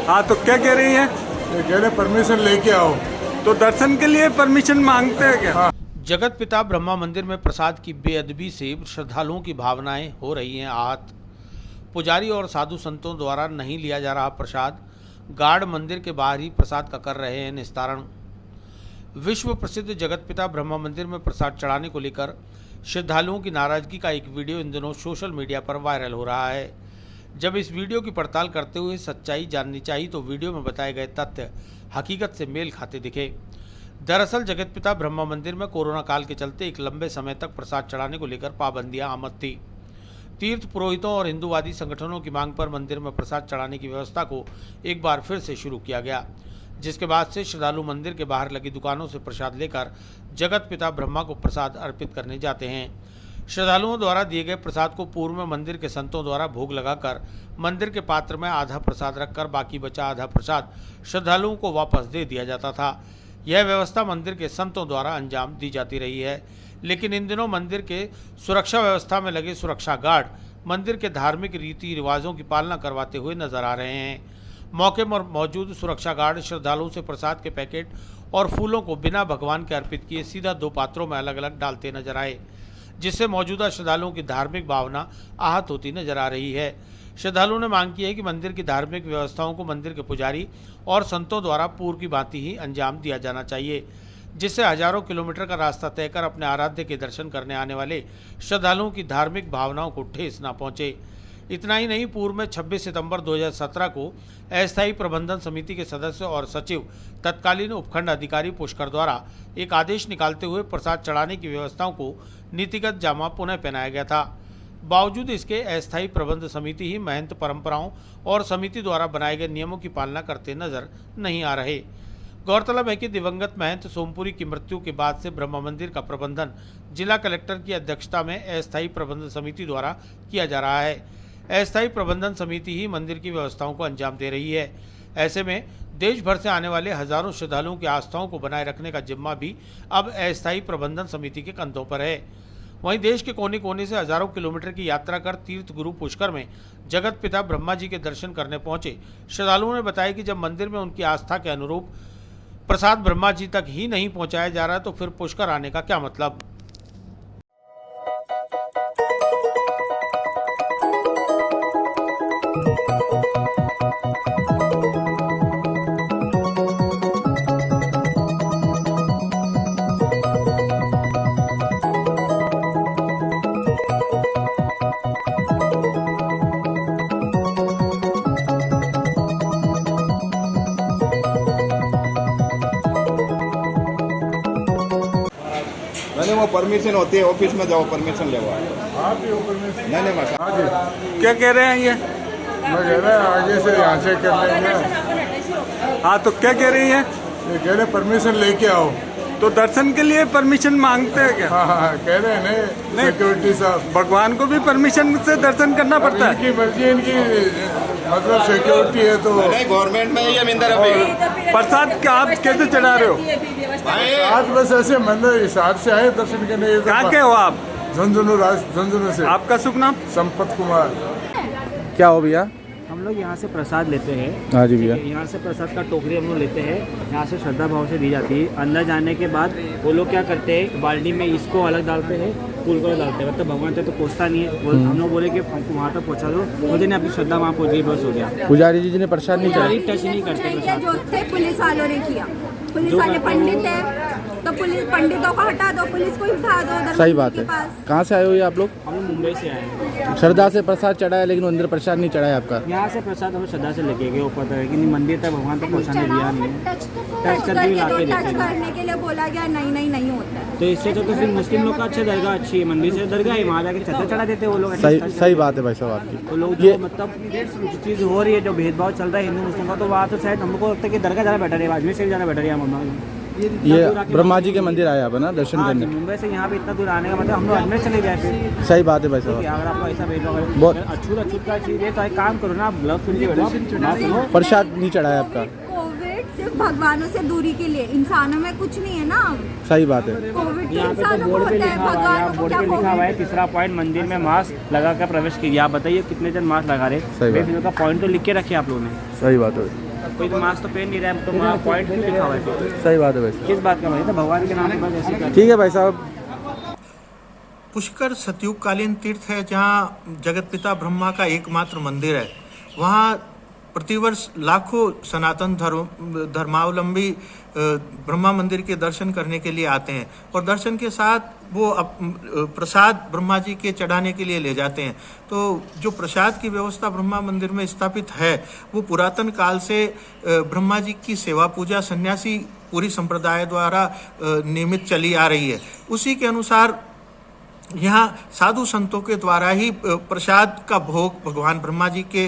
हाँ, तो क्या कह रही हैं? ये कह रहे परमिशन लेके आओ। तो दर्शन के लिए परमिशन मांगते हैं क्या? हाँ। जगत पिता ब्रह्मा मंदिर में प्रसाद की बेअदबी से श्रद्धालुओं की भावनाएं हो रही हैं आहत। पुजारी और साधु संतों द्वारा नहीं लिया जा रहा प्रसाद, गार्ड मंदिर के बाहर ही प्रसाद का कर रहे हैं निस्तारण। विश्व प्रसिद्ध जगत पिता ब्रह्मा मंदिर में प्रसाद चढ़ाने को लेकर श्रद्धालुओं की नाराजगी का एक वीडियो इन दिनों सोशल मीडिया पर वायरल हो रहा है। जब इस वीडियो की पड़ताल करते हुए सच्चाई जाननी चाहिए तो वीडियो में बताए गए तथ्य हकीकत से मेल खाते दिखे। दरअसल जगत पिता ब्रह्मा मंदिर में कोरोना काल के चलते एक लंबे समय तक प्रसाद चढ़ाने को लेकर पाबंदियां आमद थी। तीर्थ पुरोहितों और हिंदूवादी संगठनों की मांग पर मंदिर में प्रसाद चढ़ाने की व्यवस्था को एक बार फिर से शुरू किया गया, जिसके बाद से श्रद्धालु मंदिर के बाहर लगी दुकानों से प्रसाद लेकर जगत पिता ब्रह्मा को प्रसाद अर्पित करने जाते हैं। श्रद्धालुओं द्वारा दिए गए प्रसाद को पूर्व में मंदिर के संतों द्वारा भोग लगाकर मंदिर के पात्र में आधा प्रसाद रखकर बाकी बचा आधा प्रसाद श्रद्धालुओं को वापस दे दिया जाता था। यह व्यवस्था मंदिर के संतों द्वारा अंजाम दी जाती रही है, लेकिन इन दिनों मंदिर के सुरक्षा व्यवस्था में लगे सुरक्षा गार्ड मंदिर के धार्मिक रीति रिवाजों की पालना करवाते हुए नजर आ रहे हैं। मौके पर मौजूद सुरक्षा गार्ड श्रद्धालुओं से प्रसाद के पैकेट और फूलों को बिना भगवान के अर्पित किए सीधा दो पात्रों में अलग अलग डालते नजर आए, जिससे मौजूदा श्रद्धालुओं की धार्मिक भावना आहत होती नजर आ रही है। श्रद्धालुओं ने मांग की है कि मंदिर की धार्मिक व्यवस्थाओं को मंदिर के पुजारी और संतों द्वारा पूर्व की भांति ही अंजाम दिया जाना चाहिए, जिससे हजारों किलोमीटर का रास्ता तय कर अपने आराध्य के दर्शन करने आने वाले श्रद्धालुओं की धार्मिक भावनाओं को ठेस न पहुंचे। इतना ही नहीं, पूर्व में 26 सितंबर 2017 को अस्थायी प्रबंधन समिति के सदस्य और सचिव तत्कालीन उपखंड अधिकारी पुष्कर द्वारा एक आदेश निकालते हुए प्रसाद चढ़ाने की व्यवस्थाओं को नीतिगत जामा पुनः पहनाया गया था। बावजूद इसके अस्थायी प्रबंध समिति ही महंत परंपराओं और समिति द्वारा बनाए गए नियमों की पालना करते नजर नहीं आ रहे। गौरतलब है कि दिवंगत महंत सोमपुरी की मृत्यु के बाद से ब्रह्मा मंदिर का प्रबंधन जिला कलेक्टर की अध्यक्षता में अस्थायी प्रबंध समिति द्वारा किया जा रहा है। अस्थायी प्रबंधन समिति ही मंदिर की व्यवस्थाओं को अंजाम दे रही है। ऐसे में देश भर से आने वाले हजारों श्रद्धालुओं की आस्थाओं को बनाए रखने का जिम्मा भी अब अस्थायी प्रबंधन समिति के कंधों पर है। वहीं देश के कोने कोने से हजारों किलोमीटर की यात्रा कर तीर्थ गुरु पुष्कर में जगत पिता ब्रह्मा जी के दर्शन करने पहुंचे श्रद्धालुओं ने बताया कि जब मंदिर में उनकी आस्था के अनुरूप प्रसाद ब्रह्मा जी तक ही नहीं पहुंचाया जा रहा तो फिर पुष्कर आने का क्या मतलब। नहीं वो परमिशन होती है, ऑफिस में जाओ परमिशन ले आओ। आप ही हो परमिशन? नहीं माशा। हाँ जी, क्या कह रहे हैं ये? मैं कह रहा है आगे से यहाँ से कर लेंगे। हाँ, तो क्या कह रही हैं? ये कह रहे परमिशन लेके आओ। तो दर्शन के लिए परमिशन मांगते हैं क्या? हाँ हाँ, कह रहे हैं नहीं सिक्योरिटी साहब। भगवान को भी परमिशन से दर्शन करना पड़ता है। इनकी मर्जी, इनकी मतलब सिक्योरिटी है तो नहीं गवर्नमेंट में ये मिंदर अभी प्रसाद का आप कैसे चढ़ा रहे हो? आज बस ऐसे मंदिर हिसाब से आए दर्शन करने। कहाँ के हो आप? झुंझुनू से। आपका शुभ नाम? संपत कुमार। क्या हो भैया? हम लोग यहाँ से प्रसाद लेते हैं। हाँ जी भैया। यहाँ से प्रसाद का टोकरी हम लोग लेते हैं, यहाँ से श्रद्धा भाव से दी जाती है। अंदर जाने के बाद वो लोग क्या करते हैं, बाल्टी में इसको अलग डालते हैं, फूल को अलग डालते हैं। मतलब भगवान तक तो पहुँचता नहीं है। हम लोग बोले कि हमको वहाँ तक पहुँचा दो, बोलते नहीं अपनी श्रद्धा वहाँ पहुँच गई, बस हो गया। पुजारी जी ने प्रसाद नहीं चढ़ाया? टच नहीं करते प्रसाद। जो थे पुलिस वालों ने किया, पुलिस वाले पंडित है तो पुलिस पंडितों को हटा दो, पुलिस को उठा दो। सही बात है। कहाँ से आए हो ये आप लोग? हम लोग मुंबई से आए हैं। श्रद्धा से प्रसाद चढ़ाया लेकिन अंदर प्रसाद नहीं चढ़ाया आपका? यहाँ से प्रसाद हम श्रद्धा से लेके गए ऊपर तक, लेकिन मंदिर तक भगवान तक पहुँचाने दिया नहीं। टच करने के लिए बोला गया, नहीं होता है। तो इससे तो फिर मुस्लिम लोग का अच्छा दरगाह अच्छी है, मंदिर से दरगाह है, वहाँ जाके चद्दर चढ़ा देते वो लोग। सही बात है भाई साहब आपकी। तो लोग जो मतलब जो चीज़ हो रही है, जो भेदभाव चल रहा है हिंदू मुस्लिम का, तो वहाँ तो शायद हमको लगता है कि दरगाह ज़्यादा बेटर है, अजमेर से ज़्यादा बेटर है। ये ब्रह्मा जी के मंदिर आया आप ना दर्शन करने? मुंबई से यहाँ पे इतना दूर आने का मतलब हम लोग अजमेर चले गए फिर। सही बात है भाई साहब। अगर आपको ऐसा भेदभाव बहुत अछूत का चीज़ है तो एक काम करो ना, आप ग्लव्स सुनो। प्रसाद नहीं चढ़ाया आपका? कोविड सिर्फ भगवानों से दूरी के लिए, इंसानों में कुछ नहीं है ना। सही बात है। कोविड यहाँ पे तो बोर्ड पे लिखा हुआ है, तीसरा पॉइंट मंदिर में मास्क लगा कर प्रवेश कीजिए। आप बताइए कितने जन मास्क लगा रहे? का पॉइंट तो लिख के रखे आप लोगों ने। सही बात है। कोई तो मास्क तो पहन नहीं रहा है, तो वहाँ पॉइंट क्यों लिखा हुआ है फिर? सही बात है भाई किस बात का भाई? तो भगवान के नाम पर ऐसे कर ठीक है भाई साहब। पुष्कर सतयुगकालीन तीर्थ है जहाँ जगतपिता ब्रह्मा का एकमात्र मंदिर है। वहाँ प्रतिवर्ष लाखों सनातन धर्मावलंबी ब्रह्मा मंदिर के दर्शन करने के लिए आते हैं और दर्शन के साथ वो प्रसाद ब्रह्मा जी के चढ़ाने के लिए ले जाते हैं। तो जो प्रसाद की व्यवस्था ब्रह्मा मंदिर में स्थापित है वो पुरातन काल से ब्रह्मा जी की सेवा पूजा सन्यासी पूरी संप्रदाय द्वारा नियमित चली आ रही है। उसी के अनुसार यहाँ साधु संतों के द्वारा ही प्रसाद का भोग भगवान ब्रह्मा जी के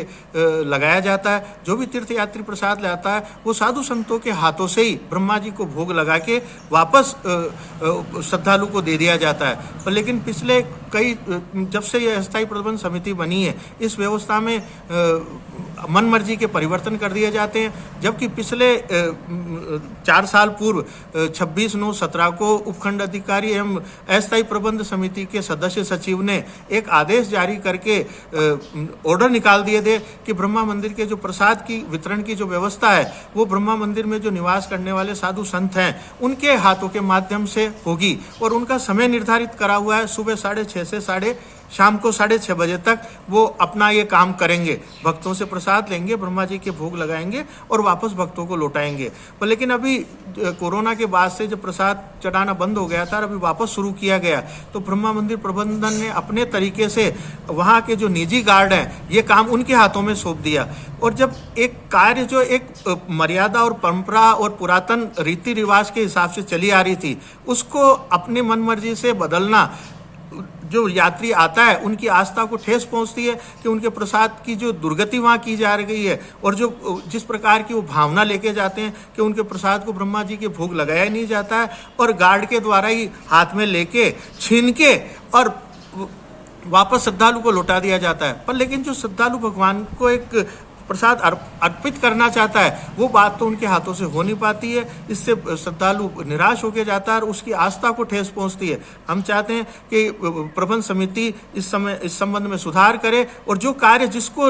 लगाया जाता है। जो भी तीर्थयात्री प्रसाद लाता है वो साधु संतों के हाथों से ही ब्रह्मा जी को भोग लगा के वापस श्रद्धालु को दे दिया जाता है। पर लेकिन पिछले जब से यह अस्थायी प्रबंध समिति बनी है इस व्यवस्था में मन मर्जी के परिवर्तन कर दिए जाते हैं। जबकि पिछले 4 साल पूर्व 26/9/17 को उपखंड अधिकारी एवं अस्थायी प्रबंध समिति के सदस्य सचिव ने एक आदेश जारी करके ऑर्डर निकाल दिए थे कि ब्रह्मा मंदिर के जो प्रसाद की वितरण की जो व्यवस्था है वो ब्रह्मा मंदिर में जो निवास करने वाले साधु संत हैं उनके हाथों के माध्यम से होगी। और उनका समय निर्धारित करा हुआ है, सुबह 6:30 से शाम को 6:30 बजे तक वो अपना ये काम करेंगे। भक्तों से प्रसाद लेंगे, ब्रह्मा जी के भोग लगाएंगे और वापस भक्तों को लौटाएंगे। पर लेकिन अभी कोरोना के बाद से जब प्रसाद चढ़ाना बंद हो गया था और अभी वापस शुरू किया गया तो ब्रह्मा मंदिर प्रबंधन ने अपने तरीके से वहाँ के जो निजी गार्ड हैं ये काम उनके हाथों में सौंप दिया। और जब एक कार्य जो एक मर्यादा और परंपरा और पुरातन रीति रिवाज के हिसाब से चली आ रही थी उसको अपनी मनमर्जी से बदलना जो यात्री आता है उनकी आस्था को ठेस पहुंचती है कि उनके प्रसाद की जो दुर्गति वहाँ की जा रही है और जो जिस प्रकार की वो भावना लेके जाते हैं कि उनके प्रसाद को ब्रह्मा जी के भोग लगाया नहीं जाता है और गार्ड के द्वारा ही हाथ में लेके छीन के और वापस श्रद्धालु को लौटा दिया जाता है। पर लेकिन जो श्रद्धालु भगवान को एक प्रसाद अर्पित करना चाहता है वो बात तो उनके हाथों से हो नहीं पाती है। इससे श्रद्धालु निराश होकर जाता है और उसकी आस्था को ठेस पहुंचती है। हम चाहते हैं कि प्रबंध समिति इस संबंध में सुधार करे और जो कार्य जिसको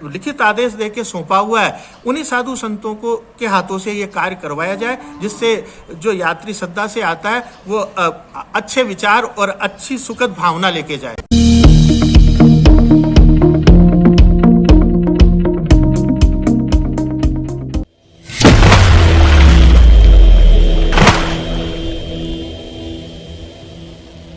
लिखित आदेश देके सौंपा हुआ है उन्हीं साधु संतों को के हाथों से ये कार्य करवाया जाए जिससे जो यात्री श्रद्धा से आता है वो अच्छे विचार और अच्छी सुखद भावना लेके जाए।